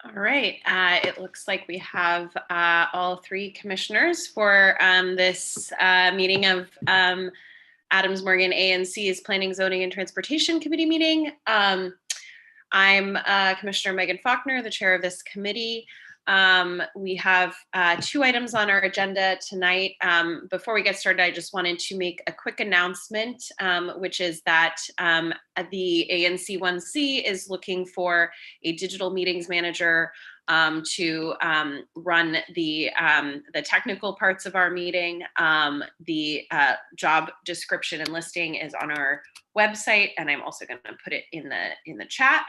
All right, it looks like we have all three commissioners for this meeting of Adams Morgan ANC's Planning, Zoning, and Transportation Committee meeting. I'm Commissioner Megan Faulkner, the chair of this committee. We have two items on our agenda tonight. Before we get started, I just wanted to make a quick announcement, which is that the ANC 1C is looking for a digital meetings manager to run the technical parts of our meeting. The job description and listing is on our website, and I'm also going to put it in the chat.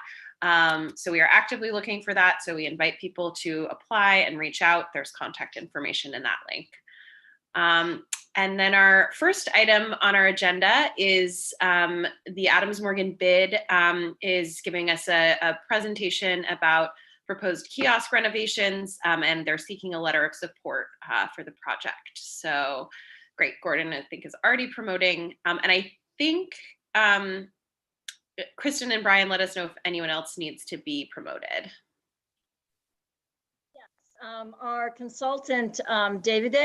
So we are actively looking for that. So we invite people to apply and reach out. There's contact information in that link. And then our first item on our agenda is the Adams Morgan bid is giving us a presentation about proposed kiosk renovations, and they're seeking a letter of support for the project. So great, Gordon, I think is already promoting. And I think Kristen and Brian, let us know if anyone else needs to be promoted. Yes, our consultant, David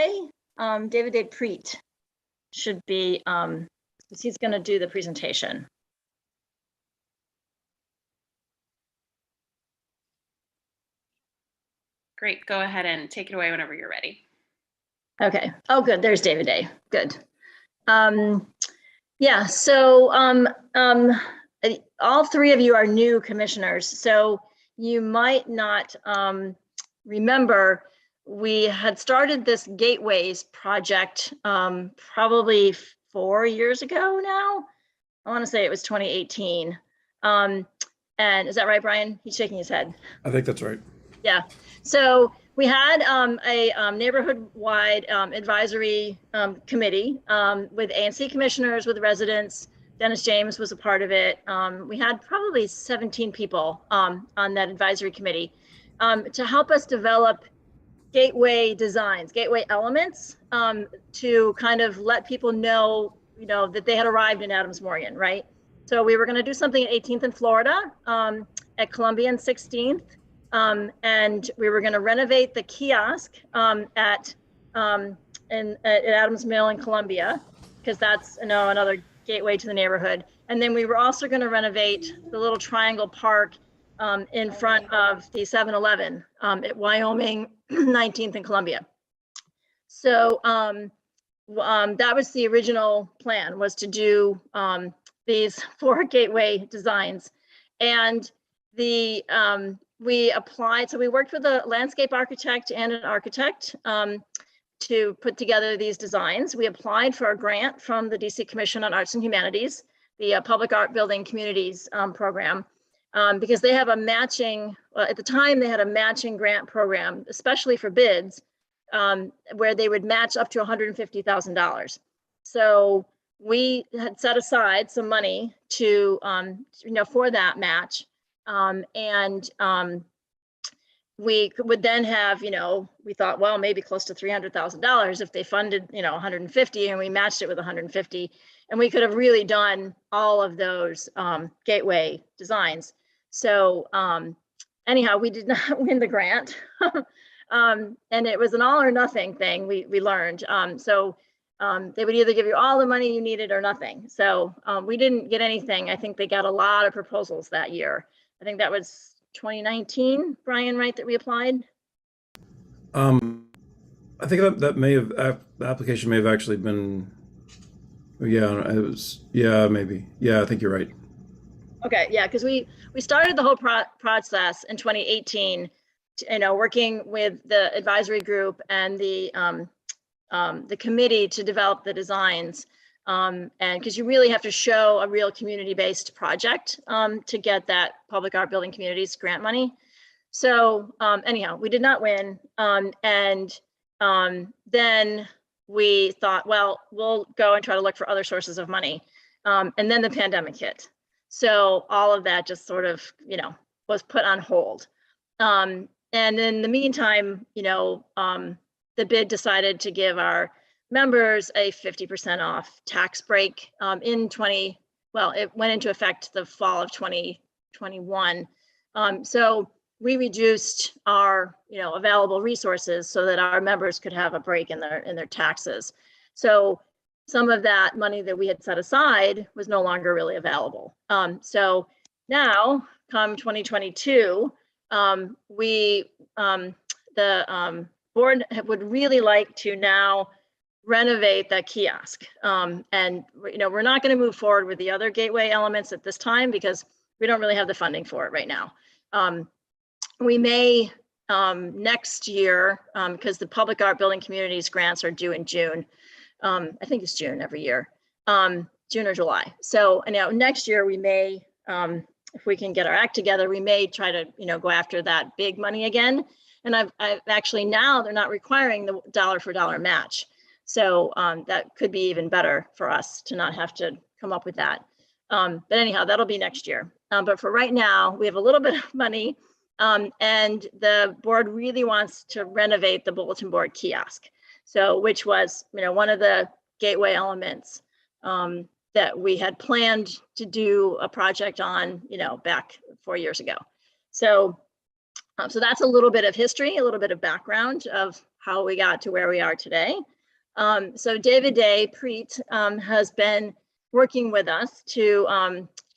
Preet should be, he's going to do the presentation. Great, go ahead and take it away whenever you're ready. Okay, oh good, there's David A, good. Yeah, so all three of you are new commissioners, so you might not remember we had started this Gateways project probably 4 years ago now. I want to say it was 2018. And is that right, Brian? He's shaking his head. I think that's right. Yeah. So we had a neighborhood-wide advisory committee with ANC commissioners, with residents. Dennis James was a part of it. We had probably 17 people on that advisory committee to help us develop gateway designs, gateway elements to kind of let people know, that they had arrived in Adams Morgan, right? So we were going to do something at 18th and Florida, at Columbia and 16th, and we were going to renovate the kiosk at Adams Mill in Columbia, because that's another gateway to the neighborhood. And then we were also going to renovate the little triangle park in front of the 7-Eleven at Wyoming 19th and Columbia. So that was the original plan, was to do these 4 gateway designs. And we applied, so we worked with a landscape architect and an architect to put together these designs. We applied for a grant from the DC Commission on Arts and Humanities, the Public Art Building Communities program, because they have a matching, at the time they had a matching grant program, especially for bids, where they would match up to $150,000. So we had set aside some money to, for that match. We would then have, we thought, well, maybe close to $300,000 if they funded, 150 and we matched it with 150, and we could have really done all of those gateway designs. So anyhow, we did not win the grant. And it was an all or nothing thing, we learned. They would either give you all the money you needed or nothing. So we didn't get anything. I think they got a lot of proposals that year. I think that was 2019, Brian, right, that we applied? I think that may have, the application may have actually been, yeah, it was, yeah, maybe. Yeah, I think you're right. Okay, yeah, because we started the whole process in 2018, working with the advisory group and the committee to develop the designs. And because you really have to show a real community-based project to get that Public Art Building Communities grant money. So anyhow, we did not win. Then we thought, well, we'll go and try to look for other sources of money. And then the pandemic hit. So all of that just sort of, was put on hold. And in the meantime, the bid decided to give our members a 50% off tax break it went into effect the fall of 2021. So we reduced our, available resources so that our members could have a break in their taxes. So some of that money that we had set aside was no longer really available. So now, come 2022, the board would really like to now renovate that kiosk. And we're not going to move forward with the other gateway elements at this time because we don't really have the funding for it right now. We may next year, because the Public Art Building Communities grants are due in June. I think it's June every year, June or July. So next year we may, if we can get our act together, we may try to go after that big money again. And I've actually, now they're not requiring the dollar for dollar match. So that could be even better for us to not have to come up with that. But anyhow, that'll be next year. But for right now, we have a little bit of money, and the board really wants to renovate the bulletin board kiosk. So, which was, one of the gateway elements that we had planned to do a project on, back 4 years ago. So, so that's a little bit of history, a little bit of background of how we got to where we are today. So David Day, Preet, has been working with us to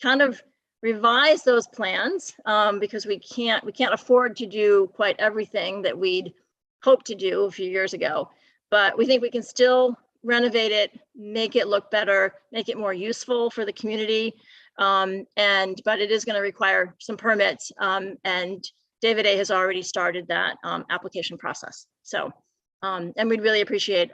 kind of revise those plans because we can't afford to do quite everything that we'd hoped to do a few years ago. But we think we can still renovate it, make it look better, make it more useful for the community. But it is going to require some permits, and David A has already started that application process. So, and we'd really appreciate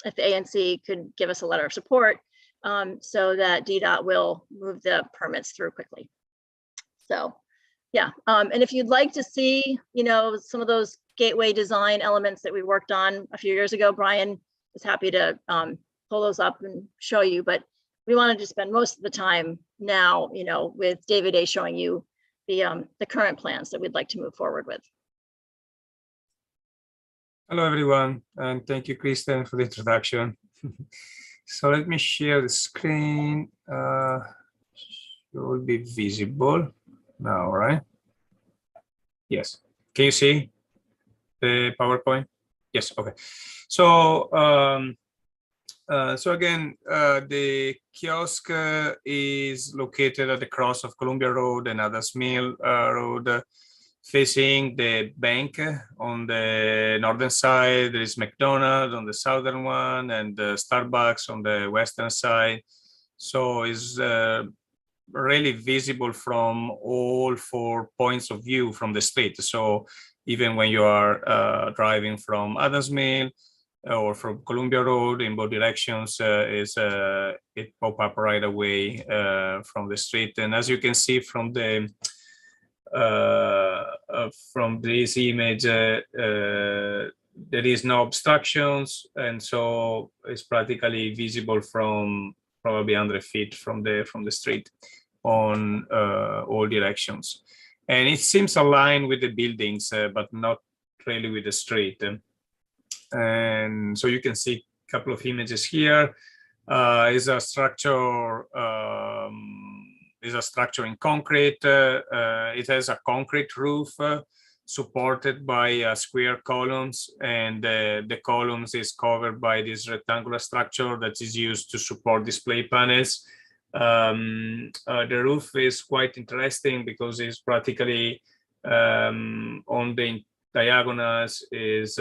if the ANC could give us a letter of support so that DDOT will move the permits through quickly. So, yeah, and if you'd like to see, some of those gateway design elements that we worked on a few years ago, Brian is happy to pull those up and show you. But we wanted to spend most of the time now, with David A showing you the current plans that we'd like to move forward with. Hello, everyone, and thank you, Kristen, for the introduction. So let me share the screen. It will be visible now, right? Yes. Can you see the PowerPoint? Yes. Okay. So, so again, the kiosk is located at the cross of Columbia Road and Adams Mill Road, facing the bank on the northern side. There is McDonald's on the southern one, and Starbucks on the western side. So it's really visible from all 4 points of view from the street. So even when you are driving from Adams Mill or from Columbia Road in both directions, it pop up right away from the street. And as you can see from the from this image, there is no obstructions, and so it's practically visible from probably 100 feet from the street on all directions. And it seems aligned with the buildings, but not really with the street. And so you can see a couple of images here. Is a structure. Is a structure in concrete. It has a concrete roof supported by square columns, and the columns is covered by this rectangular structure that is used to support display panels. The roof is quite interesting because it's practically on the diagonals is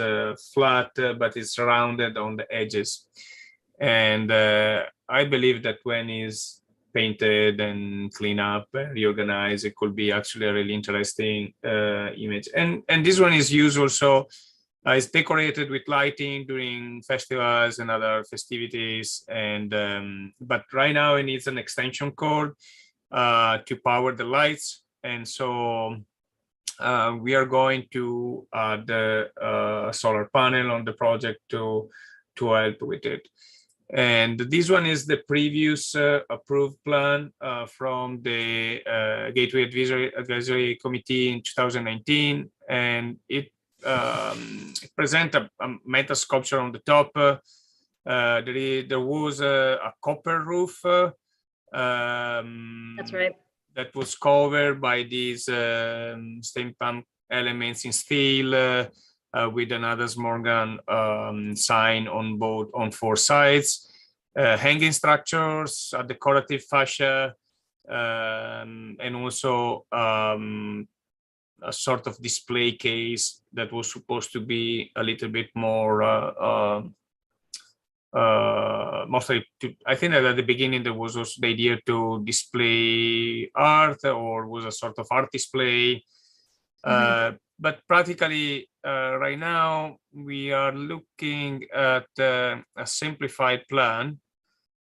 flat, but it's rounded on the edges. And I believe that when it's painted and clean up and reorganized, it could be actually a really interesting image. And this one is used also, it's decorated with lighting during festivals and other festivities. And but right now it needs an extension cord to power the lights. And so we are going to add a solar panel on the project to help with it. And this one is the previous approved plan from the Gateway Advisory Committee in 2019. And it presents a metal sculpture on the top. There was a copper roof. That's right. That was covered by these steampunk elements in steel with an Adams Morgan sign on 4 sides, hanging structures, a decorative fascia, and also a sort of display case that was supposed to be a little bit more mostly I think that at the beginning there was also the idea to display art, or was a sort of art display. But practically right now we are looking at a simplified plan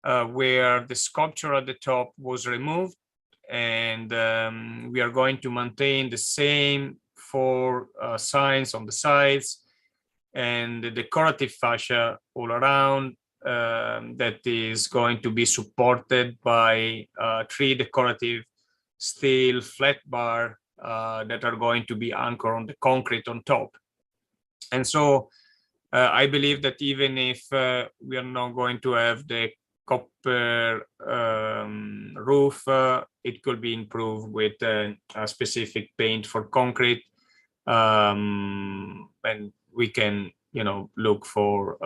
where the sculpture at the top was removed, and we are going to maintain the same 4 signs on the sides and the decorative fascia all around, that is going to be supported by 3 decorative steel flat bar that are going to be anchored on the concrete on top. And so I believe that even if we are not going to have the copper roof, it could be improved with a specific paint for concrete, and we can, look for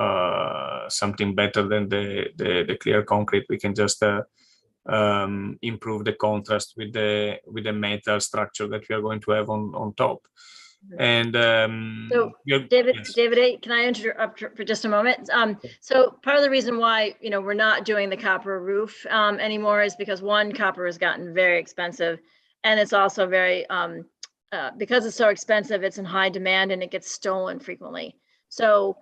something better than the clear concrete. We can just improve the contrast with the metal structure that we are going to have on top. And so David, yes. David, can I interrupt for just a moment? So part of the reason why we're not doing the copper roof anymore is because, one, copper has gotten very expensive, and it's also very because it's so expensive, it's in high demand and it gets stolen frequently. So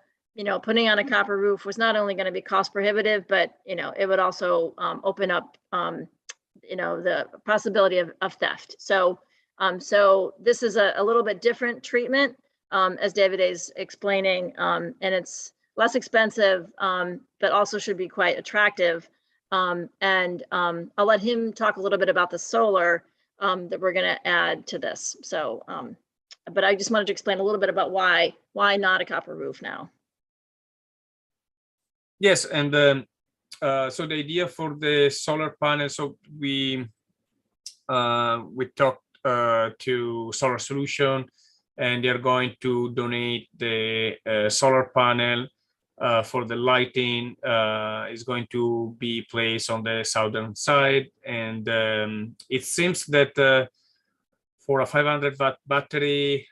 putting on a copper roof was not only going to be cost prohibitive, but it would also open up the possibility of theft. So this is a little bit different treatment, as David is explaining, and it's less expensive, but also should be quite attractive. And I'll let him talk a little bit about the solar that we're going to add to this. So, but I just wanted to explain a little bit about why not a copper roof now. Yes, and so the idea for the solar panel, so we talked to Solar Solution, and they're going to donate the solar panel for the lighting. Is going to be placed on the southern side, and it seems that for a 500-watt battery,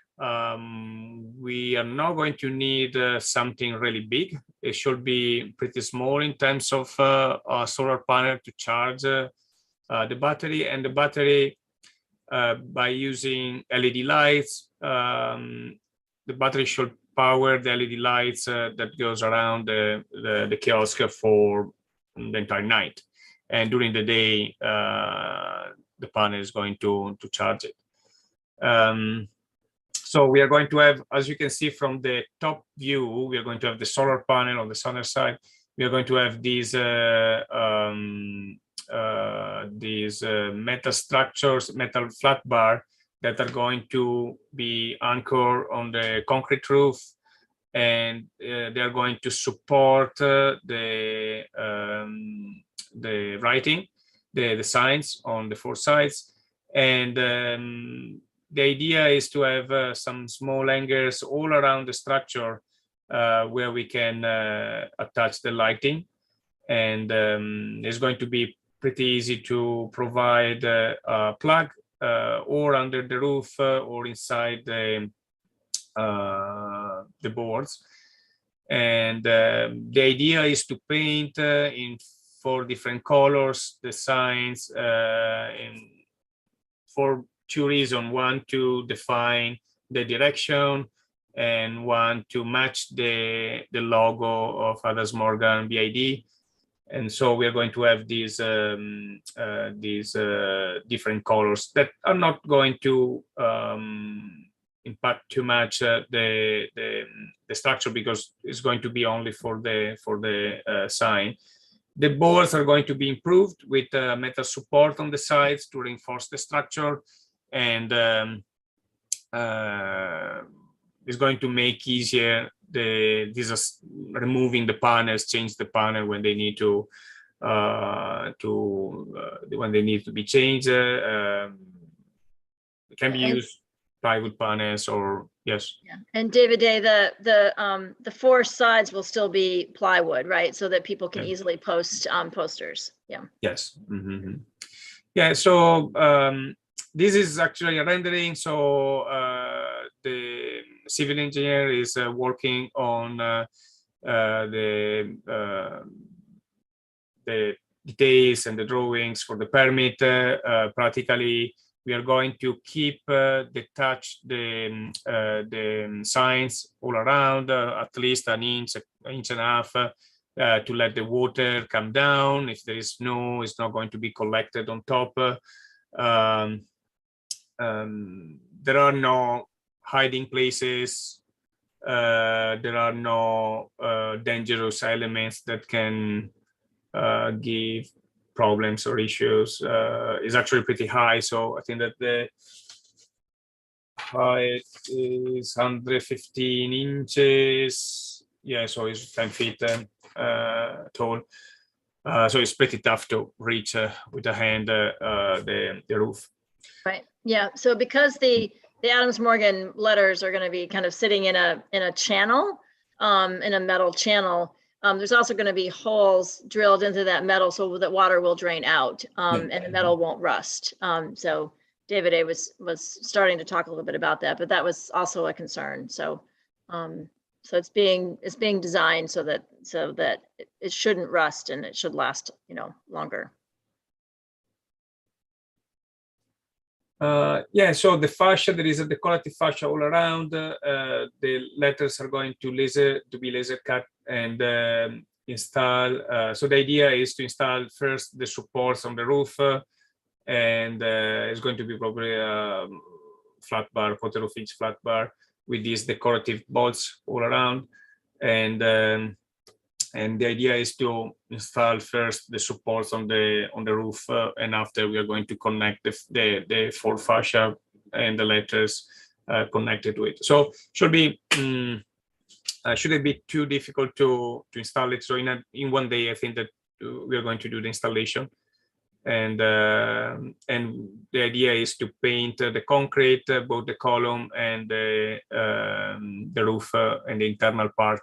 we are not going to need something really big. It should be pretty small in terms of a solar panel to charge the battery, and the battery, by using LED lights, the battery should power the LED lights that goes around the kiosk for the entire night, and during the day the panel is going to charge it. So we are going to have, as you can see from the top view, we are going to have the solar panel on the southern side. We are going to have these metal structures, metal flat bar, that are going to be anchored on the concrete roof, and they are going to support the writing, the signs on the 4 sides. And the idea is to have some small hangers all around the structure where we can attach the lighting, and it's going to be pretty easy to provide a plug or under the roof or inside the boards. And the idea is to paint in 4 different colors the signs for 2 reasons. One, to define the direction, and one, to match the logo of Adams Morgan BID. And so we are going to have these different colors that are not going to impact too much the structure, because it's going to be only for the sign. The boards are going to be improved with metal support on the sides to reinforce the structure, and it's going to make easier removing the panels, change the panel when they need to be changed. It can be used plywood panels or yes. Yeah. And David Day, the four sides will still be plywood, right? So that people can Yeah. easily post posters. Yeah. Yes. Mm-hmm. Yeah. So this is actually a rendering. So the civil engineer is working on the details and the drawings for the permit. Practically, we are going to keep the signs all around, at least an inch and a half, to let the water come down. If there is snow, it's not going to be collected on top. There are no hiding places. There are no dangerous elements that can give problems or issues. Is actually pretty high, so I think that the height is 115 inches. Yeah, so it's 10 feet tall. So it's pretty tough to reach with a hand the roof. Right. Yeah. So because the Adams Morgan letters are going to be kind of sitting in a channel, in a metal channel, there's also going to be holes drilled into that metal so that water will drain out, and the metal won't rust. So David A was starting to talk a little bit about that, but that was also a concern. So so it's being designed so that it shouldn't rust and it should last, longer. Yeah, so the fascia, there is a decorative fascia all around. The letters are going to be laser cut and install. So the idea is to install first the supports on the roof, and it's going to be probably a flat bar, quarter of inch flat bar with these decorative bolts all around. And the idea is to install first the supports on the roof, and after we are going to connect the full fascia and the letters connected to it. So shouldn't be too difficult to install it. So in one day, I think that we are going to do the installation, and the idea is to paint the concrete, both the column and the roof and the internal part.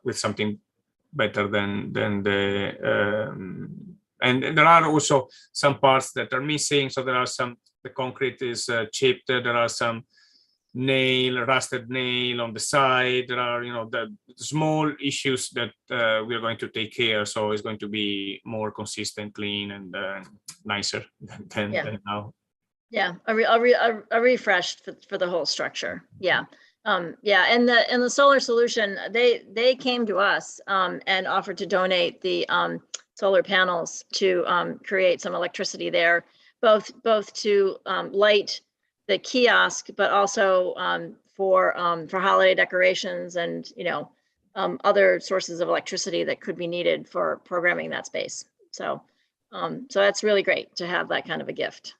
With something better than the and there are also some parts that are missing. So there are the concrete is chipped. There are some rusted nail on the side. There are the small issues that we are going to take care. So it's going to be more consistent, clean, and nicer than now. Yeah, a refresh for the whole structure. Yeah. Yeah, and the solar solution, they came to us and offered to donate the solar panels to create some electricity there, both to light the kiosk, but also for holiday decorations and other sources of electricity that could be needed for programming that space. So that's really great to have that kind of a gift.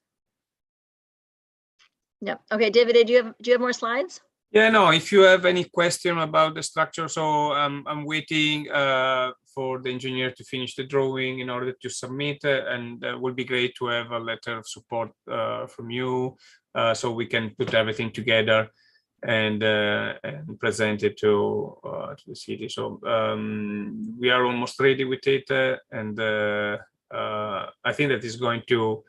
Yeah. Okay, David, do you have more slides? Yeah, no, if you have any question about the structure, so I'm waiting for the engineer to finish the drawing in order to submit, and it would be great to have a letter of support from you, so we can put everything together and present it to the city. So we are almost ready with it, and I think that is going to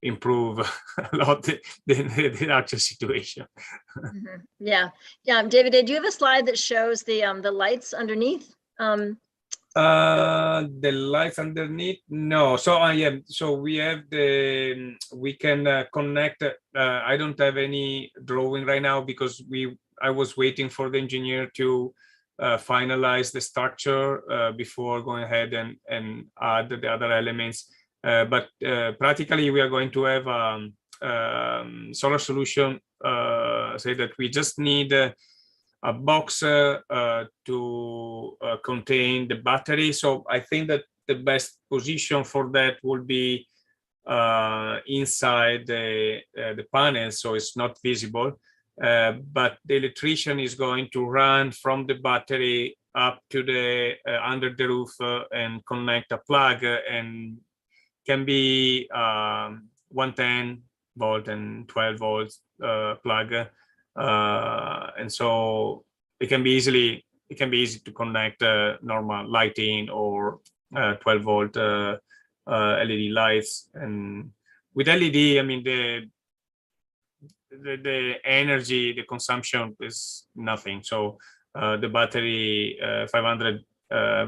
improve a lot the actual situation. Mm-hmm. Yeah. David, do you have a slide that shows the lights underneath? The lights underneath? No. So yeah. So we have we can connect. I don't have any drawing right now because I was waiting for the engineer to finalize the structure before going ahead and add the other elements. But practically, we are going to have solar solution. Say that we just need a box to contain the battery. So I think that the best position for that will be inside the panel, so it's not visible. But the electrician is going to run from the battery up to the under the roof and connect a plug and can be 110 volt and 12 volts plug, and so it can be easy to connect normal lighting or 12 volt LED lights. And with LED, I mean the energy, the consumption is nothing. So the battery 500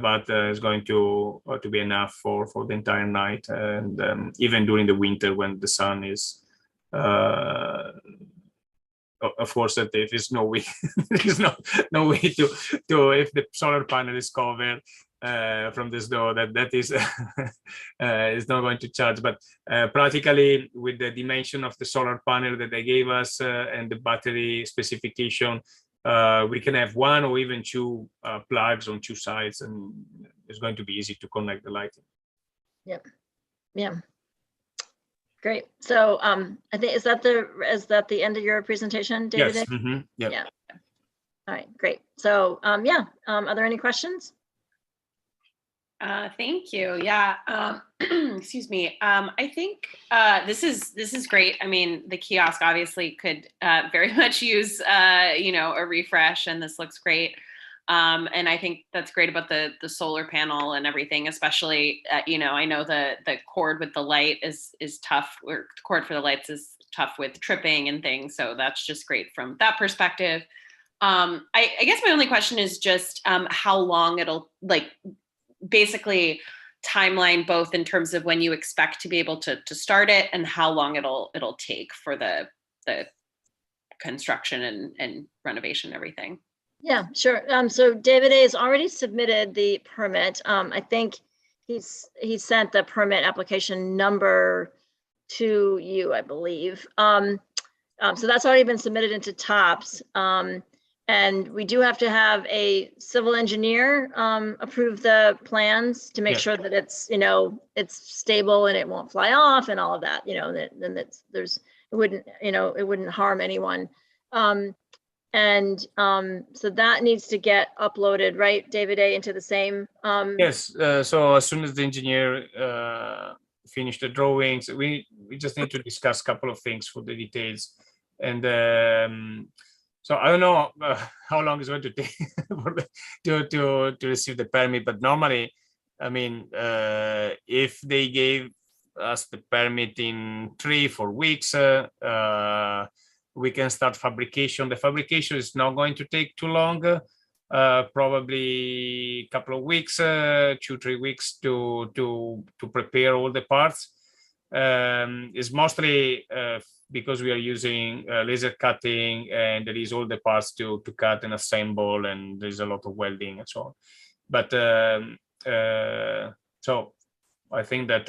watt is going to be enough for the entire night, and even during the winter when the sun is of course that if there's no way there's no way to if the solar panel is covered from the snow, that is is not going to charge. But practically with the dimension of the solar panel that they gave us and the battery specification, we can have one or even two plugs on two sides, and it's going to be easy to connect the lighting. Yep. Yeah. Great. So I think is that the end of your presentation, David? Yes. Mm-hmm. Yep. Yeah. All right. Great. So yeah. Are there any questions? Thank you. Yeah. Excuse me. I think this is great. I mean, the kiosk obviously could very much use a refresh, and this looks great. And I think that's great about the solar panel and everything, especially I know the cord with the light is tough, or the cord for the lights is tough with tripping and things. So that's just great from that perspective. I guess my only question is just how long it'll basically timeline, both in terms of when you expect to be able to start it and how long it'll take for the construction and renovation and everything. Yeah, sure. So David A has already submitted the permit. I think he sent the permit application number to you, I believe. So that's already been submitted into TOPS. And we do have to have a civil engineer approve the plans to make sure that it's stable and it won't fly off and all of that. Then it wouldn't harm anyone. So that needs to get uploaded, right, David A, into the same. Yes. So as soon as the engineer finish the drawings, we just need to discuss a couple of things for the details, and. So I don't know how long it's going to take to receive the permit, but normally, I mean, if they gave us the permit in 3-4 weeks, we can start fabrication. The fabrication is not going to take too long, probably a couple of weeks, 2-3 weeks to prepare all the parts. It's mostly because we are using laser cutting, and there is all the parts to cut and assemble, and there's a lot of welding and so on. But so I think that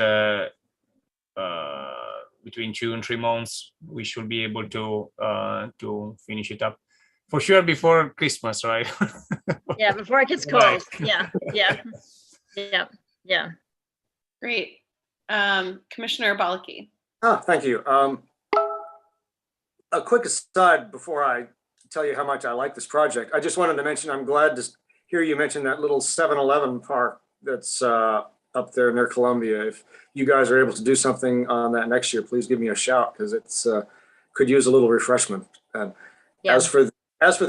between 2 and 3 months we should be able to finish it up for sure before Christmas, right? Yeah, before it gets cold. Right. Yeah. Great. Commissioner Balki. Thank you. A quick aside before I tell you how much I like this project. I just wanted to mention, I'm glad to hear you mention that little 7-Eleven park that's up there near Columbia. If you guys are able to do something on that next year, please give me a shout, because it's could use a little refreshment. And as for the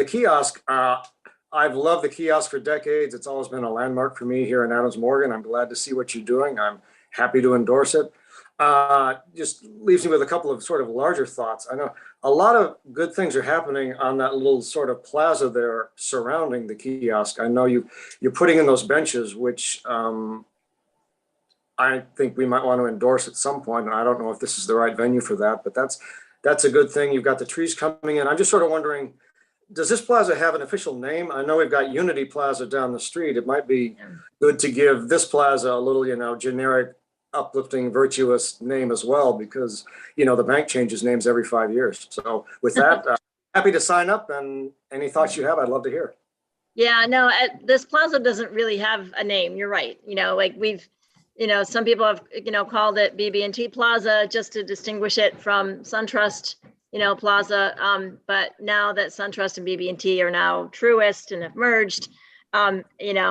kiosk, I've loved the kiosk for decades. It's always been a landmark for me here in Adams Morgan. I'm glad to see what you're doing. I'm happy to endorse it. Just leaves me with a couple of sort of larger thoughts. I know a lot of good things are happening on that little sort of plaza there surrounding the kiosk. I know you're putting in those benches, which I think we might want to endorse at some point. And I don't know if this is the right venue for that, but that's a good thing. You've got the trees coming in. I'm just sort of wondering, does this plaza have an official name? I know we've got Unity Plaza down the street. It might be good to give this plaza a little, generic, uplifting, virtuous name as well, because the bank changes names every 5 years. So with that, happy to sign up, and any thoughts you have, I'd love to hear. Yeah, no, this plaza doesn't really have a name. You're right. We've some people have called it BB&T Plaza just to distinguish it from SunTrust Plaza, but now that SunTrust and BB&T are now Truist and have merged, I don't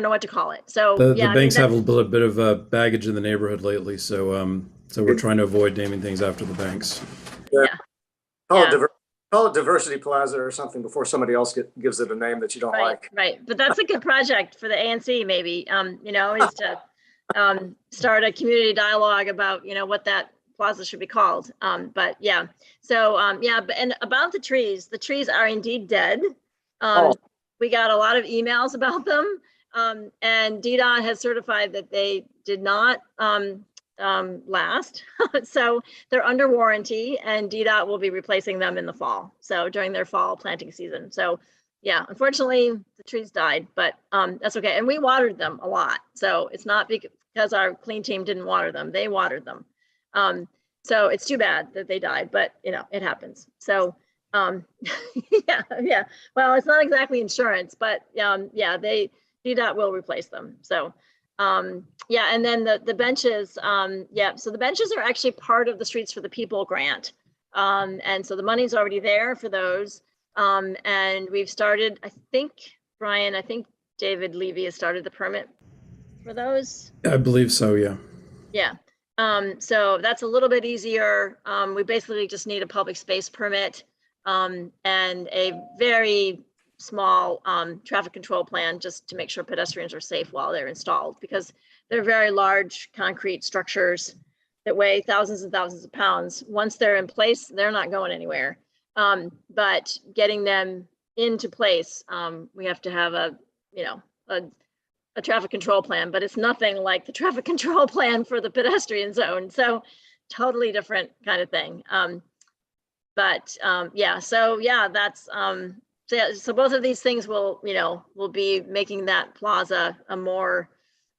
know what to call it. So the banks have a little bit of baggage in the neighborhood lately, so So we're trying to avoid naming things after the banks. Yeah. Call it Diversity Plaza or something before somebody else gives it a name that you don't Right, like. right. But that's a good project for the ANC maybe, is to start a community dialogue about, what that plaza should be called. But yeah, so and about the trees are indeed dead. We got a lot of emails about them. And DDOT has certified that they did not last. So they're under warranty, and DDOT will be replacing them in the fall. So during their fall planting season. So yeah, unfortunately the trees died, but that's okay. And we watered them a lot. So it's not because our clean team didn't water them, they watered them. So it's too bad that they died, but it happens. So yeah. Well, it's not exactly insurance, but DDOT will replace them. So and then the benches, so the benches are actually part of the Streets for the People grant. And so the money's already there for those. And we've started, I think David Levy has started the permit for those. I believe so, yeah. Yeah. So that's a little bit easier. We basically just need a public space permit and a very small traffic control plan just to make sure pedestrians are safe while they're installed, because they're very large concrete structures that weigh thousands and thousands of pounds. Once they're in place, they're not going anywhere. But getting them into place, we have to have a traffic control plan, but it's nothing like the traffic control plan for the pedestrian zone. So totally different kind of thing. That's so both of these things will be making that plaza a more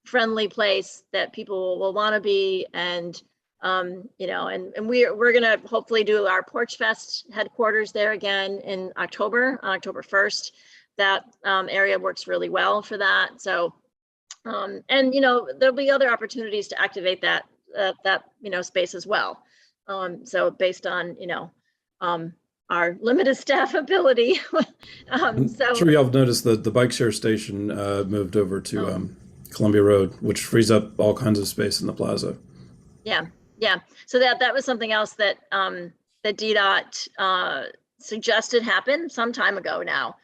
friendly place that people will want to be. And and we're going to hopefully do our Porch Fest headquarters there again in October, on October 1st. That area works really well for that. So there'll be other opportunities to activate that space as well. So based on our limited staff ability. I'm sure y'all have noticed that the bike share station moved over to Columbia Road, which frees up all kinds of space in the plaza. Yeah. So that was something else that that DDOT suggested happen some time ago now.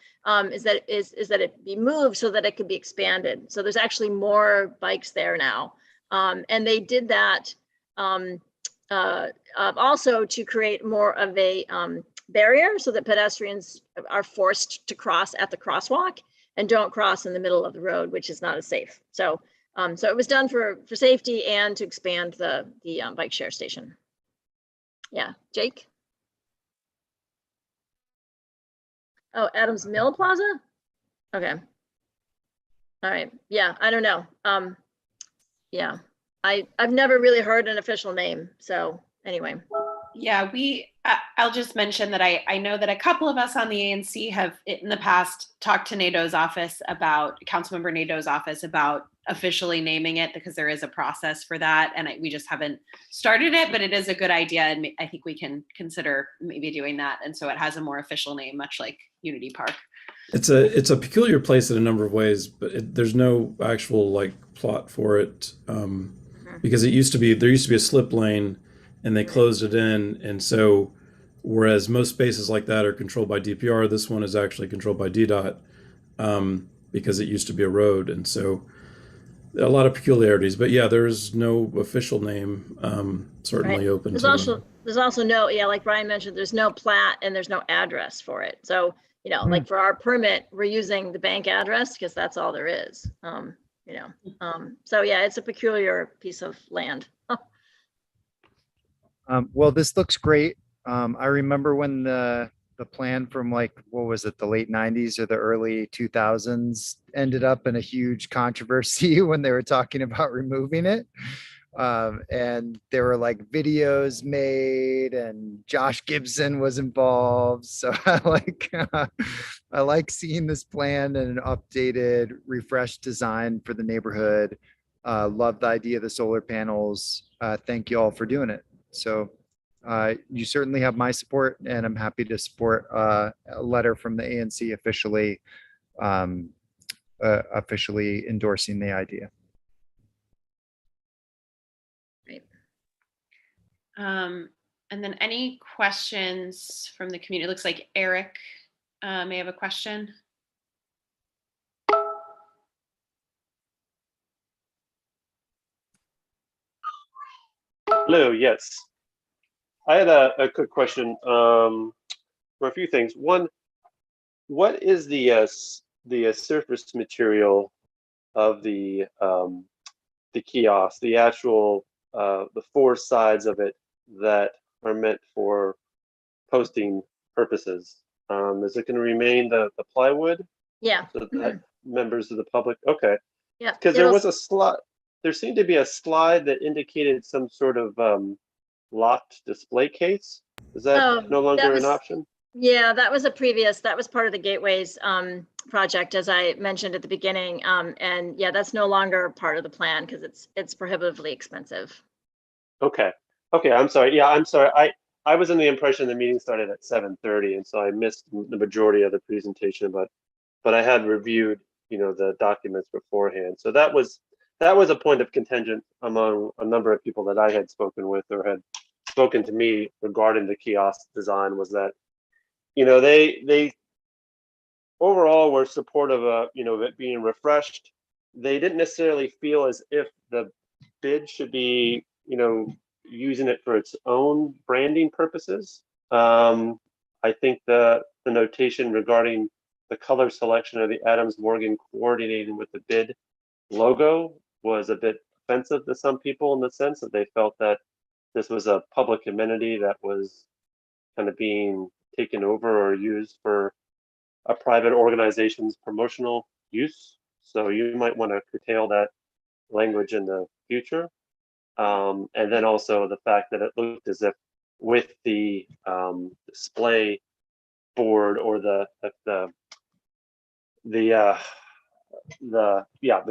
Is that it be moved so that it could be expanded. So there's actually more bikes there now, and they did that also to create more of a barrier so that pedestrians are forced to cross at the crosswalk and don't cross in the middle of the road, which is not as safe. So it was done for safety and to expand the bike share station. Yeah, Jake. Oh, Adams Mill Plaza. Okay. All right. Yeah, I don't know. Yeah, I've never really heard an official name. So anyway. Yeah, I'll just mention that I know that a couple of us on the ANC have in the past talked to Councilmember Nadeau's office about officially naming it, because there is a process for that. And we just haven't started it, but it is a good idea. And I think we can consider maybe doing that. And so it has a more official name, much like Unity Park. It's a peculiar place in a number of ways, but there's no actual plot for it, because there used to be a slip lane, and they closed it in. And so whereas most spaces like that are controlled by DPR, this one is actually controlled by DDOT, because it used to be a road. And so a lot of peculiarities, but yeah, there is no official name, certainly right. Open. There's also no, like Brian mentioned, there's no plat and there's no address for it. So, like for our permit, we're using the bank address because that's all there is. So yeah, it's a peculiar piece of land. Well, this looks great. I remember when the plan from what was it, the late 90s or the early 2000s ended up in a huge controversy when they were talking about removing it. And there were videos made, and Josh Gibson was involved. So I like seeing this plan and an updated, refreshed design for the neighborhood. Love the idea of the solar panels. Thank you all for doing it. So you certainly have my support, and I'm happy to support a letter from the ANC officially endorsing the idea. Great. And then any questions from the community? It looks like Eric may have a question. Hello, yes. I had a quick question for a few things. One, what is the surface material of the kiosk, the actual the four sides of it that are meant for posting purposes? Is it going to remain the plywood Yeah. so that members of the public? Okay, Yeah. because there was a slide. There seemed to be a slide that indicated some sort of locked display case. Is that no longer an option? Yeah, that was part of the Gateways project, as I mentioned at the beginning. And yeah, that's no longer part of the plan because it's prohibitively expensive. Okay. Okay, I'm sorry. Yeah, I'm sorry. I was in the impression the meeting started at 7:30, and so I missed the majority of the presentation, but I had reviewed, the documents beforehand. So that was a point of contention among a number of people that I had spoken with or had spoken to me regarding the kiosk design, was that they overall were supportive of it being refreshed. They didn't necessarily feel as if the bid should be using it for its own branding purposes. I think the notation regarding the color selection of the Adams Morgan coordinating with the bid logo was a bit offensive to some people, in the sense that they felt that this was a public amenity that was kind of being taken over or used for a private organization's promotional use. So you might want to curtail that language in the future. And then also the fact that it looked as if with the display board or the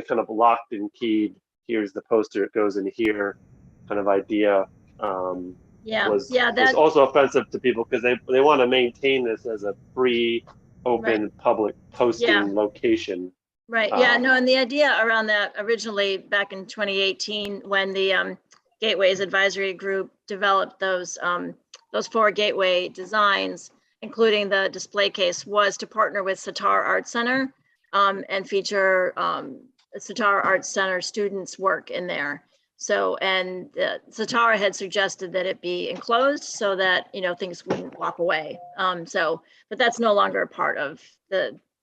kind of locked and keyed, here's the poster, it goes in here kind of idea was also offensive to people, because they want to maintain this as a free, open, public posting location. Right. Yeah. No. And the idea around that originally back in 2018, when the Gateways Advisory Group developed those four gateway designs, including the display case, was to partner with Sitar Art Center and feature Sitar Art Center students' work in there. So, and Sitar had suggested that it be enclosed so that things wouldn't walk away. But that's no longer a part of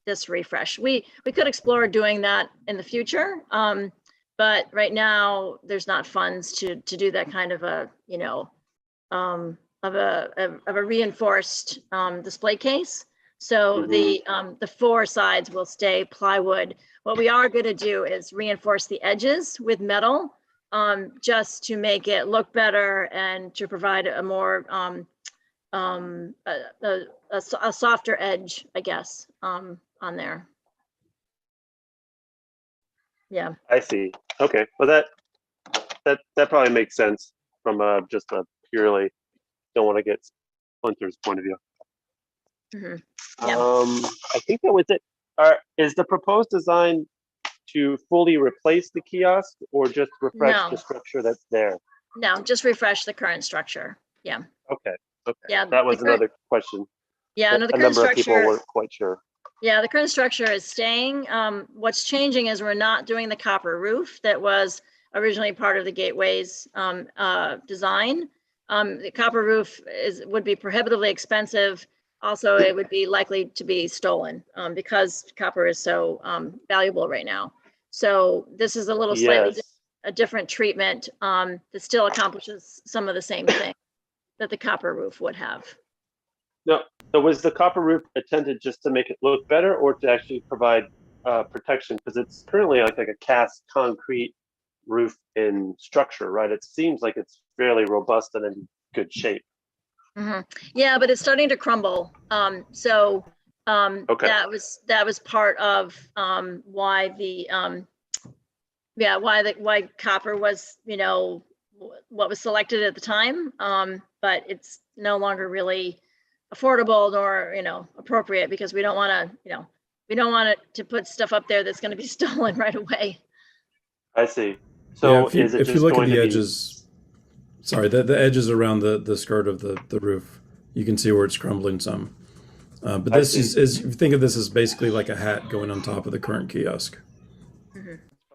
this refresh. We could explore doing that in the future, but right now there's not funds to do that kind of a of a reinforced display case. So the four sides will stay plywood. What we are going to do is reinforce the edges with metal, just to make it look better and to provide a more a softer edge, I guess, on there. Yeah. I see. Okay. Well, that probably makes sense from just a purely don't want to get Hunter's point of view. I think that was it. Is the proposed design to fully replace the kiosk or just refresh the structure that's there? No, just refresh the current structure. Yeah. Okay. Okay. Yeah. That was another question. Yeah. No, the a current number of people structure weren't quite sure. Yeah, the current structure is staying. What's changing is we're not doing the copper roof that was originally part of the Gateways design. The copper roof would be prohibitively expensive. Also, it would be likely to be stolen because copper is so valuable right now. So this is a little slightly a different treatment that still accomplishes some of the same thing that the copper roof would have. No, so was the copper roof intended just to make it look better or to actually provide protection? Because it's currently like a cast concrete roof in structure, right? It seems like it's fairly robust and in good shape. Yeah, but it's starting to crumble. That was part of why why copper was what was selected at the time. But it's no longer really affordable nor appropriate, because we don't want it to put stuff up there that's going to be stolen right away. I see. So if you look at the edges, sorry, the edges around the skirt of the roof. You can see where it's crumbling some. But I this see. is think of this as basically like a hat going on top of the current kiosk.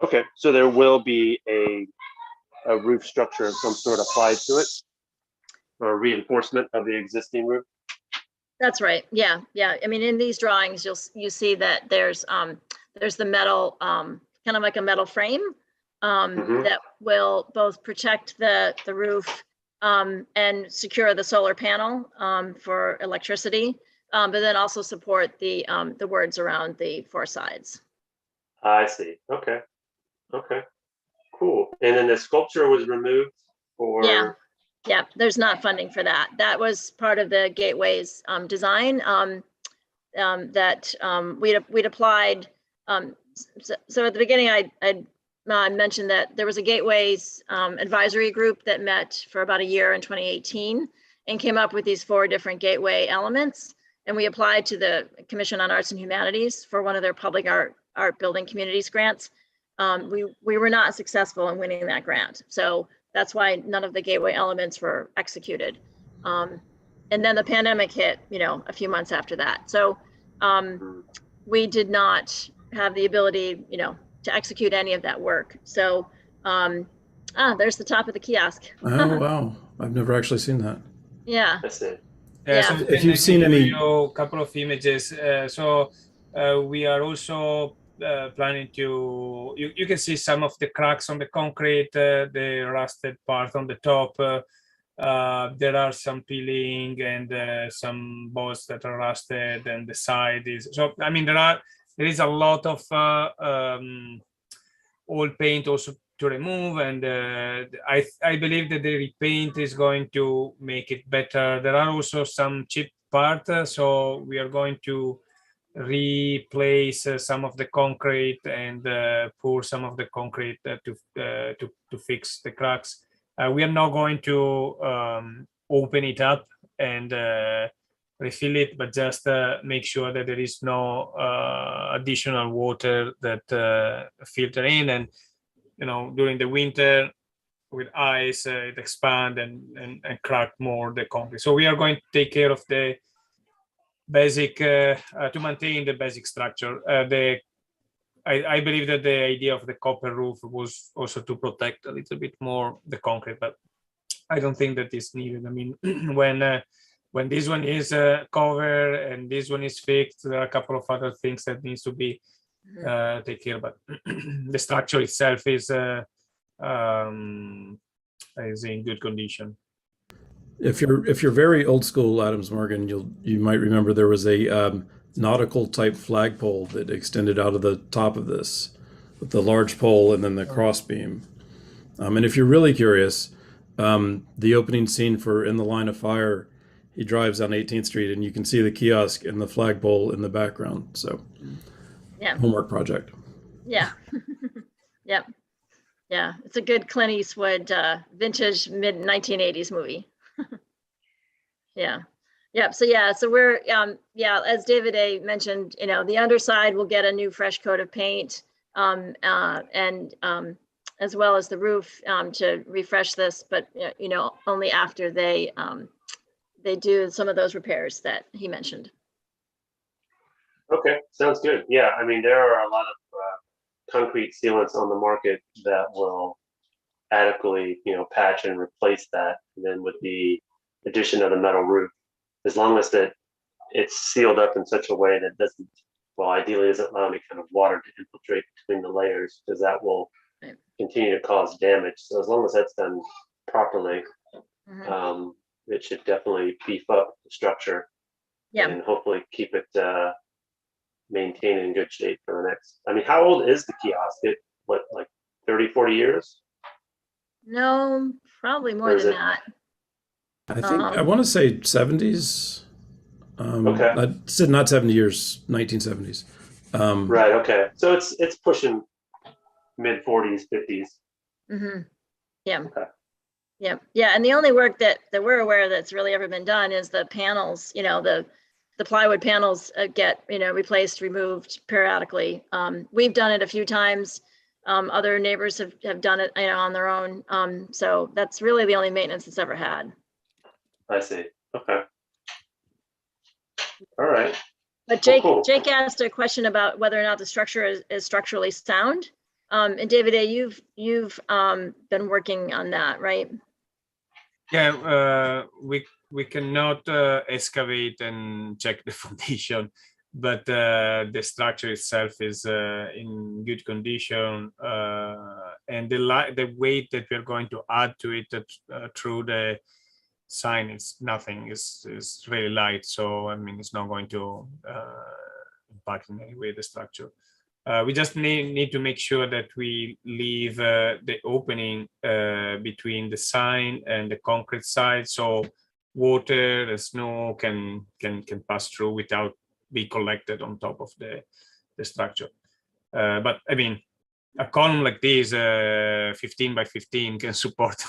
Okay, so there will be a roof structure of some sort applied to it, or reinforcement of the existing roof. That's right. Yeah, yeah. I mean, in these drawings, you see that there's the metal, kind of like a metal frame that will both protect the roof and secure the solar panel for electricity, but then also support the words around the four sides. I see. Okay. Okay. Cool. And then the sculpture was removed for. Yeah. Yeah, there's not funding for that. That was part of the Gateway's design that we'd applied. So at the beginning, I mentioned that there was a Gateway's advisory group that met for about a year in 2018 and came up with these 4 different Gateway elements. And we applied to the Commission on Arts and Humanities for one of their public art building communities grants. We were not successful in winning that grant. So that's why none of the Gateway elements were executed. And then the pandemic hit, a few months after that. So we did not have the ability, to execute any of that work. So there's the top of the kiosk. Oh, wow. I've never actually seen that. Yeah. That's it. Yeah. So If you've seen any, a couple of images. We are also planning to, you can see some of the cracks on the concrete, the rusted part on the top. There are some peeling and some bolts that are rusted, and the side is, so I mean, there is a lot of old paint also to remove, and I believe that the repaint is going to make it better. There are also some chip parts, so we are going to replace some of the concrete and pour some of the concrete to fix the cracks. We are not going to open it up and refill it, but just make sure that there is no additional water that filter in. And during the winter with ice, it expand and crack more the concrete. So we are going to take care of the basic to maintain the basic structure. I believe that the idea of the copper roof was also to protect a little bit more the concrete, but I don't think that is needed. I mean, when this one is covered and this one is fixed, there are a couple of other things that needs to be taken care of, but the structure itself is in good condition. if you're very old school, Adams Morgan, you might remember there was a nautical type flagpole that extended out of the top of this, with the large pole and then the cross beam. And if you're really curious, the opening scene for In the Line of Fire, he drives on 18th Street and you can see the kiosk and the flagpole in the background. So, yeah, homework project. Yeah, yep, yeah. It's a good Clint Eastwood vintage mid 1980s movie. Yeah. Yep. So we're as David A mentioned, the underside will get a new fresh coat of paint, and as well as the roof to refresh this, but only after they do some of those repairs that he mentioned. Okay, sounds good. Yeah, I mean, there are a lot of concrete sealants on the market that will adequately, patch and replace that. And then with the addition of the metal roof, as long as that it's sealed up in such a way that doesn't, well, ideally doesn't allow any kind of water to infiltrate between the layers, because that will continue to cause damage. So as long as that's done properly, it should definitely beef up the structure and hopefully keep it maintained in good shape for the next. I mean, how old is the kiosk? What, like 30, 40 years? No, probably more than that. I think I want to say 70s. Okay. I said not 70 years, 1970s. Right. Okay. So it's pushing mid 40s, 50s. Mm-hmm. Yeah. Okay. Yeah. Yeah. And the only work that we're aware that's really ever been done is the panels. The plywood panels get replaced, removed periodically. We've done it a few times. Other neighbors have done it, on their own. So that's really the only maintenance it's ever had. I see. Okay. All right. But Well, cool. Jake asked a question about whether or not the structure is structurally sound. And David A., you've been working on that, right? Yeah, we cannot excavate and check the foundation, but the structure itself is in good condition, and the weight that we're going to add to it through the sign is nothing. Is really light, so I mean it's not going to impact in any way the structure. We just need to make sure that we leave the opening between the sign and the concrete side, so water and snow can pass through without be collected on top of the structure. But I mean, a column like this, 15 by 15, can support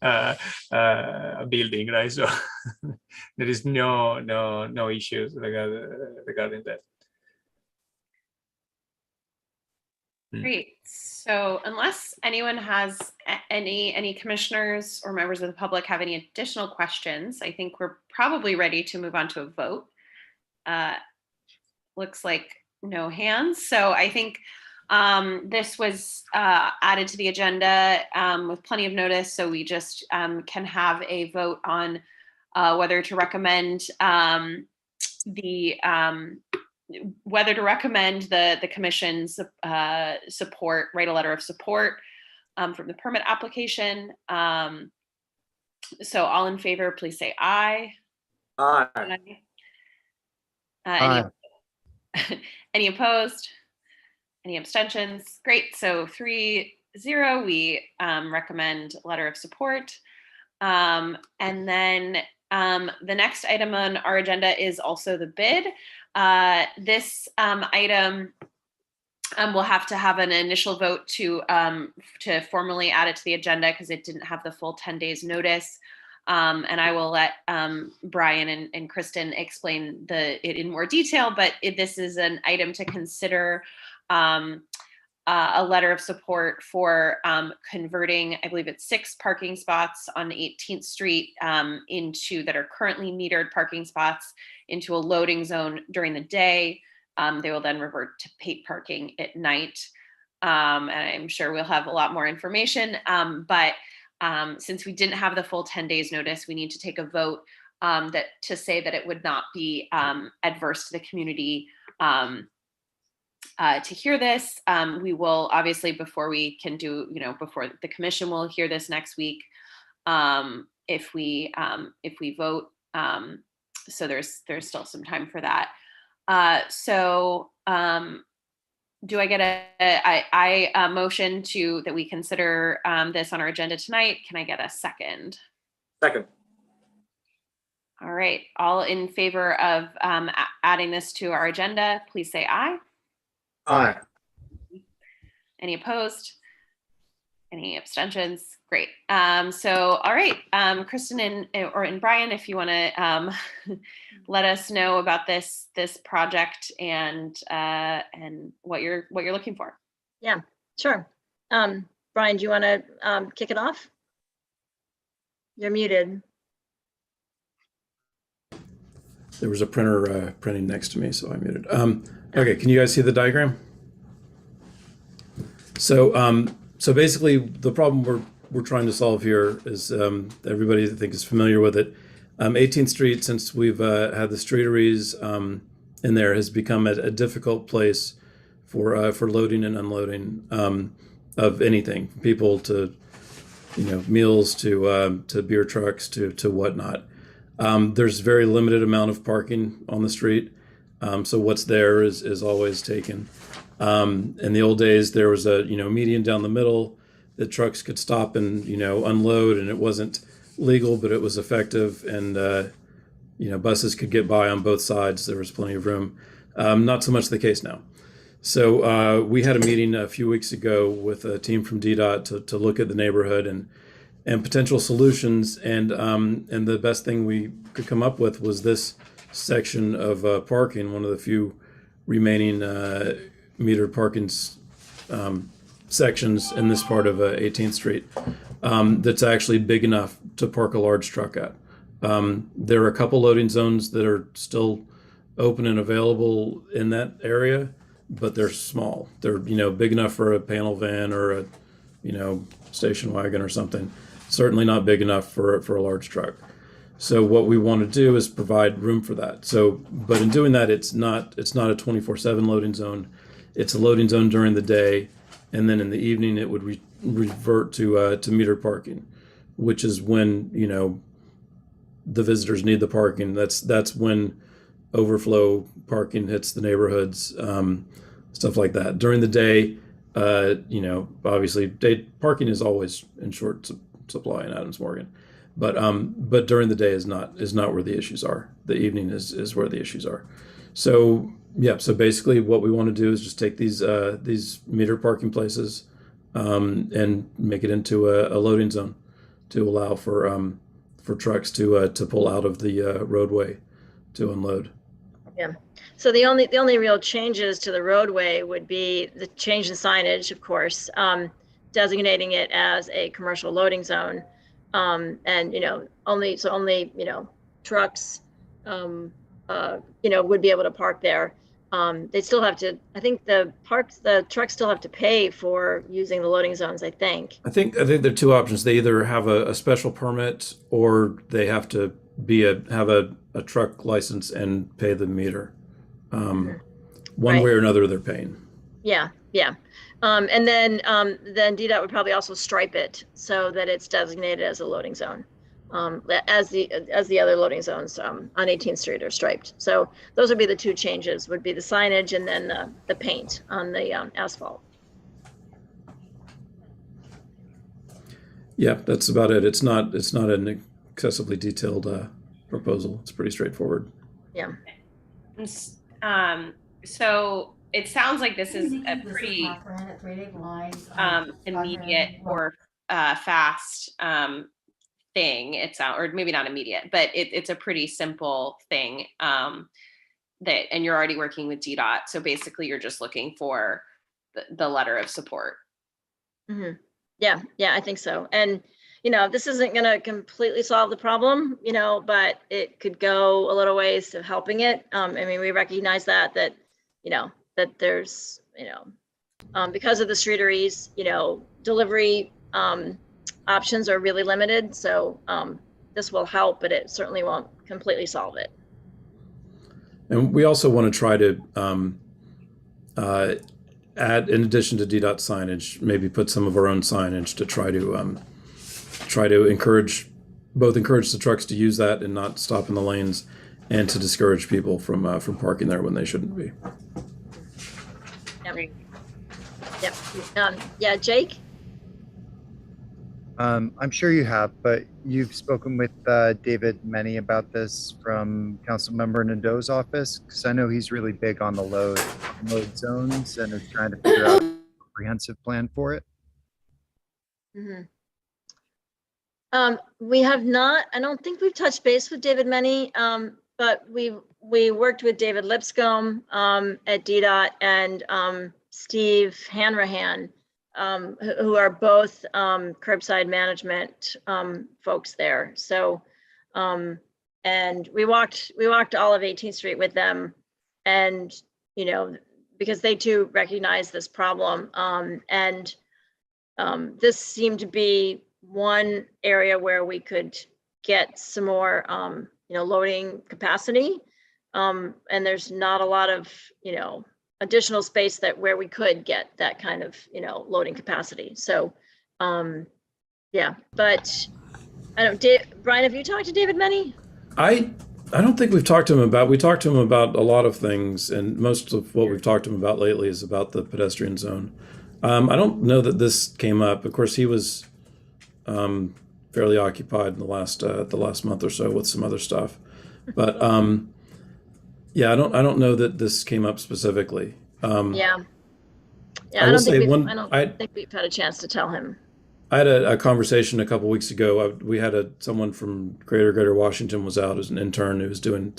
a building, right? So there is no issues regarding that. Great. So unless anyone has any commissioners or members of the public have any additional questions, I think we're probably ready to move on to a vote. Looks like no hands. So I think this was added to the agenda with plenty of notice. So we just can have a vote on whether to recommend whether to recommend the commission's support, write a letter of support from the permit application. So all in favor, please say aye. Aye. Aye. Any opposed? Any abstentions? Great. So 3-0, we recommend letter of support. And then the next item on our agenda is also the bid. This item we'll have to have an initial vote to formally add it to the agenda because it didn't have the full 10 days notice. And I will let Brian and Kristen explain it in more detail, but this is an item to consider a letter of support for converting, I believe it's 6 parking spots on 18th Street that are currently metered parking spots into a loading zone during the day. They will then revert to paid parking at night. And I'm sure we'll have a lot more information, but since we didn't have the full 10 days notice, we need to take a vote to say that it would not be adverse to the community to hear this. We will obviously, before we can do, before the commission will hear this next week, if we vote. So there's still some time for that. Do I get a motion that we consider this on our agenda tonight? Can I get a second? Second. All right. All in favor of adding this to our agenda, please say aye. Aye. Any opposed? Any abstentions? Great. So, all right, Kristen and Brian, if you want to let us know about this project and what you're looking for. Yeah, sure. Brian, do you want to kick it off? You're muted. There was a printer printing next to me, so I muted. Okay, can you guys see the diagram? So basically, the problem we're trying to solve here is everybody I think is familiar with it. 18th Street, since we've had the streeteries in there, has become a difficult place for loading and unloading of anything, people to meals to beer trucks to whatnot. There's very limited amount of parking on the street, so what's there is always taken. In the old days, there was a median down the middle that trucks could stop and unload, and it wasn't legal, but it was effective, and buses could get by on both sides. There was plenty of room. Not so much the case now. So we had a meeting a few weeks ago with a team from DDOT to look at the neighborhood and potential solutions, and the best thing we could come up with was this section of parking, one of the few remaining metered parking sections in this part of 18th Street that's actually big enough to park a large truck at. There are a couple loading zones that are still open and available in that area, but they're small. They're, big enough for a panel van or a, station wagon or something. Certainly not big enough for a large truck. So what we want to do is provide room for that. So, but in doing that, it's not a 24/7 loading zone. It's a loading zone during the day, and then in the evening it would revert to meter parking, which is when the visitors need the parking. That's when overflow parking hits the neighborhoods, stuff like that. During the day, obviously day parking is always in short supply in Adams Morgan, but during the day is not where the issues are. The evening is where the issues are. So yeah, so basically what we want to do is just take these meter parking places and make it into a loading zone to allow for trucks to pull out of the roadway to unload. Yeah. So the only real changes to the roadway would be the change in signage, of course, designating it as a commercial loading zone, and only trucks would be able to park there. They still have to. I think the trucks still have to pay for using the loading zones. I think there are two options. They either have a special permit or they have to have a truck license and pay the meter. One Right. way or another, they're paying. Yeah. And then DDOT would probably also stripe it so that it's designated as a loading zone, as the other loading zones on 18th Street are striped. So those would be the two changes: would be the signage and then the paint on the asphalt. Yeah, that's about it. It's not an excessively detailed proposal. It's pretty straightforward. Yeah. So it sounds like this is a pretty immediate or fast thing. Or maybe not immediate, but it's a pretty simple thing and you're already working with DDOT. So basically you're just looking for the letter of support. Mm-hmm. Yeah, I think so. And this isn't going to completely solve the problem, but it could go a little ways to helping it. We recognize that there's, because of the streeteries, delivery options are really limited. So this will help, but it certainly won't completely solve it. And we also want to try to add, in addition to DDOT signage, maybe put some of our own signage to try to encourage the trucks to use that and not stop in the lanes, and to discourage people from parking there when they shouldn't be. Yep. Yeah, Jake? I'm sure you have, but you've spoken with David Meny about this from Councilmember Nadeau's office, because I know he's really big on the load zones and is trying to figure out a comprehensive plan for it. Mm-hmm. We have not. I don't think we've touched base with David Meny, but we worked with David Lipscomb at DDOT and Steve Hanrahan, who are both curbside management folks there. So, and we walked all of 18th Street with them, and because they too recognize this problem, and this seemed to be one area where we could get some more loading capacity, and there's not a lot of additional space where we could get that kind of loading capacity. So yeah, but I don't. Brian, have you talked to David Meny? I don't think we've talked to him about. We talked to him about a lot of things, and most of what we've talked to him about lately is about the pedestrian zone. I don't know that this came up. Of course, he was fairly occupied in the last month or so with some other stuff, but yeah, I don't know that this came up specifically. Yeah, I I will don't say think we've had a chance to tell him. I had a conversation a couple weeks ago. We had someone from Greater Washington was out as an intern who was doing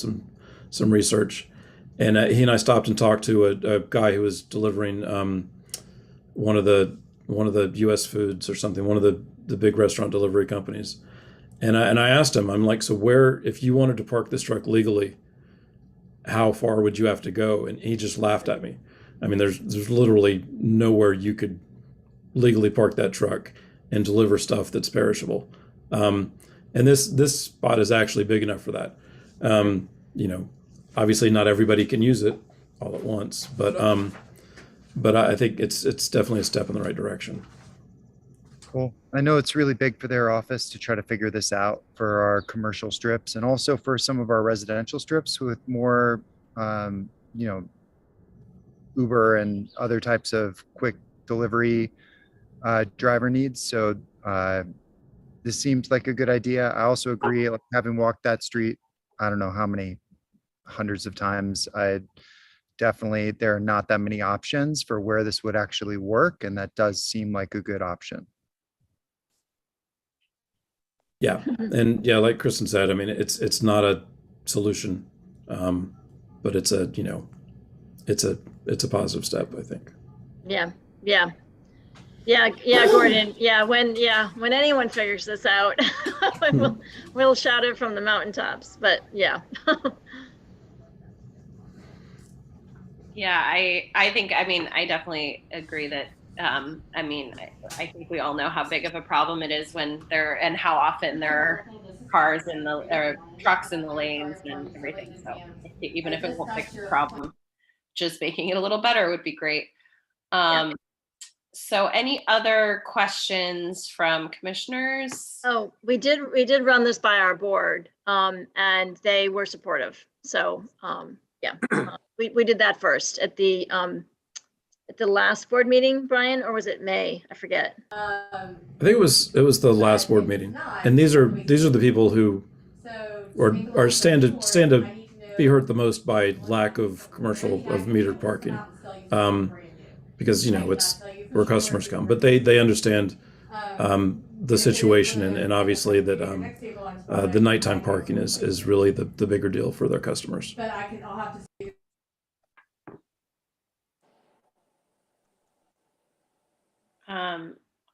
some research, and he and I stopped and talked to a guy who was delivering one of the U.S. Foods or something, one of the big restaurant delivery companies. And I asked him, I'm like, so where, if you wanted to park this truck legally, how far would you have to go? And he just laughed at me. I mean, there's literally nowhere you could legally park that truck and deliver stuff that's perishable. And this spot is actually big enough for that. You know, obviously not everybody can use it all at once, but I think it's definitely a step in the right direction. Cool. I know it's really big for their office to try to figure this out for our commercial strips and also for some of our residential strips with more, you know, Uber and other types of quick delivery driver needs. So this seems like a good idea. I also agree, like, having walked that street, I don't know how many hundreds of times, definitely, there are not that many options for where this would actually work. And that does seem like a good option. Yeah. And yeah, like Kristen said, I mean, it's not a solution, but it's a, you know, it's a positive step, I think. Yeah, Gordon. When anyone figures this out, we'll shout it from the mountaintops. But yeah. Yeah, I think, I mean, I definitely agree that, I mean, I think we all know how big of a problem it is when and how often there are cars or trucks in the lanes and everything. So even if it won't fix the problem, just making it a little better would be great. So any other questions from commissioners? Oh, we did run this by our board, and they were supportive. So we did that first at the last board meeting, Brian, or was it May? I forget. I think it was the last board meeting, and these are the people who are stand to be hurt the most by lack of metered parking, because, you know, it's where customers come, but they understand the situation, and obviously that the nighttime parking is really the bigger deal for their customers.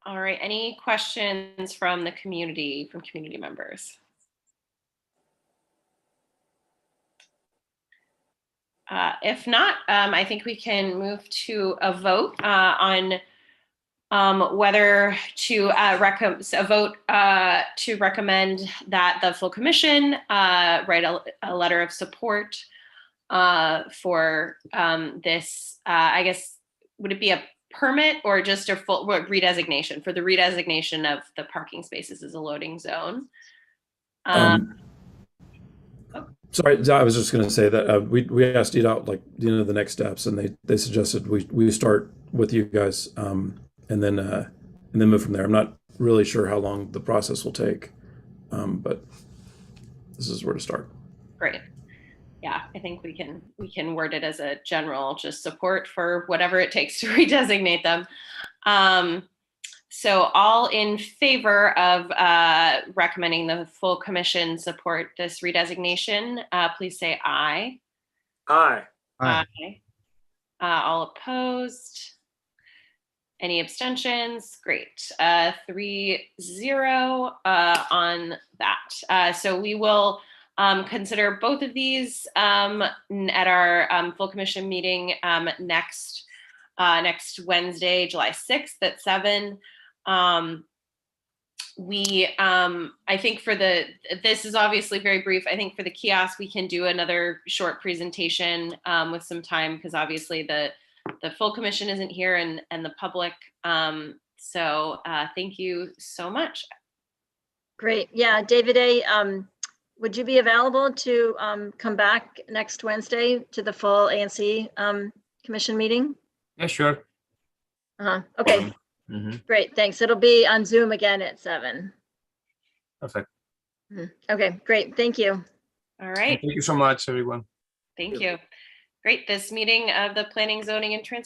All right, any questions from the community, from community members? If not, I think we can move to a vote on whether to recommend that the full commission write a letter of support for this. I guess, would it be a permit or just a full redesignation, for the redesignation of the parking spaces as a loading zone? Sorry, I was just going to say that we asked EDOT, like, you know, the next steps, and they suggested we start with you guys, and then move from there. I'm not really sure how long the process will take, but this is where to start. Great. Yeah, I think we can word it as a general just support for whatever it takes to redesignate them. So all in favor of recommending the full commission support this redesignation, please say aye. Aye. Aye. All opposed? Any abstentions? Great. 3-0 on that. So we will consider both of these at our full commission meeting next Wednesday, July 6th at 7. I think this is obviously very brief. I think for the kiosk, we can do another short presentation with some time, because obviously the full commission isn't here and the public. So thank you so much. Great. Yeah, David A., would you be available to come back next Wednesday to the full ANC commission meeting? Yeah, sure. Okay. Great, thanks. It'll be on Zoom again at 7. Perfect. Okay, great. Thank you. All right. Thank you so much, everyone. Thank you. Great. This meeting of the Planning, Zoning, and Transportation